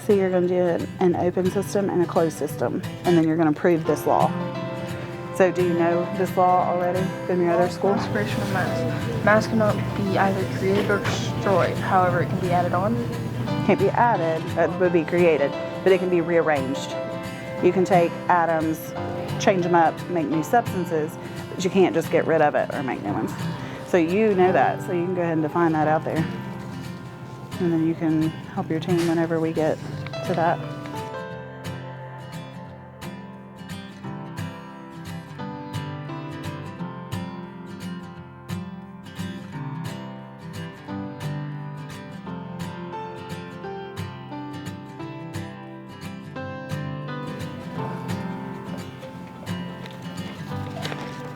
So you're going to do an open system and a closed system, and then you're going to prove this law. So do you know this law already from your other school? Conservation of mass. Mass cannot be either created or destroyed. However, it can be added on. Can't be added, that would be created, but it can be rearranged. You can take atoms, change them up, make new substances, but you can't just get rid of it or make new ones. So you know that, so you can go ahead and define that out there. And then you can help your team whenever we get to that.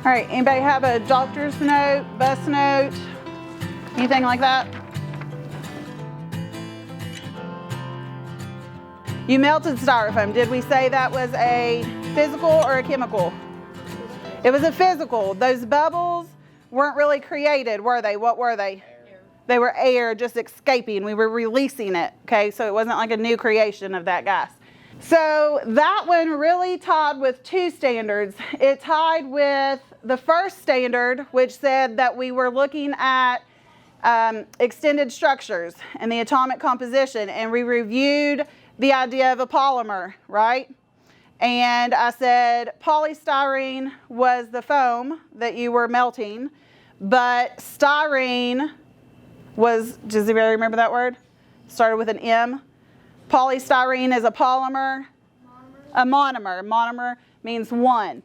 All right, anybody have a doctor's note, bus note, anything like that? You melted styrofoam. Did we say that was a physical or a chemical? It was a physical. Those bubbles weren't really created, were they? What were they? Air. They were air just escaping. We were releasing it, okay? So it wasn't like a new creation of that gas. So that one really tied with two standards. It tied with the first standard, which said that we were looking at extended structures and the atomic composition, and we reviewed the idea of a polymer, right? And I said polystyrene was the foam that you were melting, but styrene was, does anybody remember that word? Started with an M. Polystyrene is a polymer. A monomer. Monomer means one.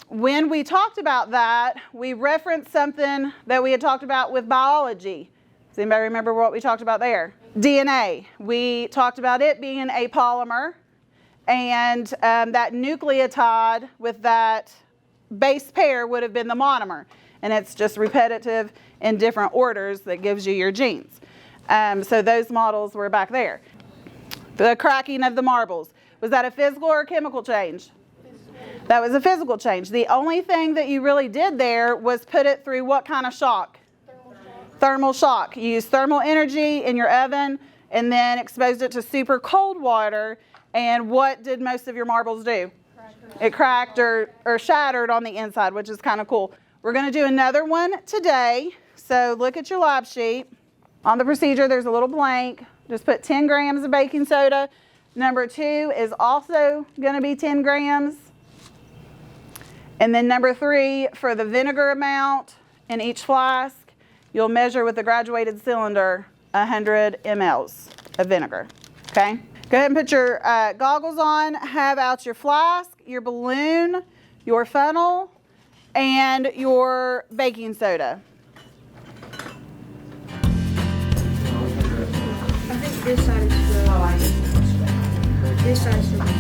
When we talked about that, we referenced something that we had talked about with biology. Does anybody remember what we talked about there? DNA. We talked about it being a polymer, and that nucleotide with that base pair would have been the monomer. And it's just repetitive in different orders that gives you your genes. So those models were back there. The cracking of the marbles. Was that a physical or a chemical change? That was a physical change. The only thing that you really did there was put it through what kind of shock? Thermal shock. You used thermal energy in your oven and then exposed it to super cold water. And what did most of your marbles do? It cracked or shattered on the inside, which is kind of cool. We're going to do another one today. So look at your lab sheet. On the procedure, there's a little blank. Just put 10 grams of baking soda. Number 2 is also going to be 10 grams. And then number 3, for the vinegar amount in each flask, you'll measure with the graduated cylinder 100 mLs of vinegar. Okay? Go ahead and put your goggles on. Have out your flask, your balloon, your funnel, and your baking soda. I think this side is the... Oh, I guess this side is the...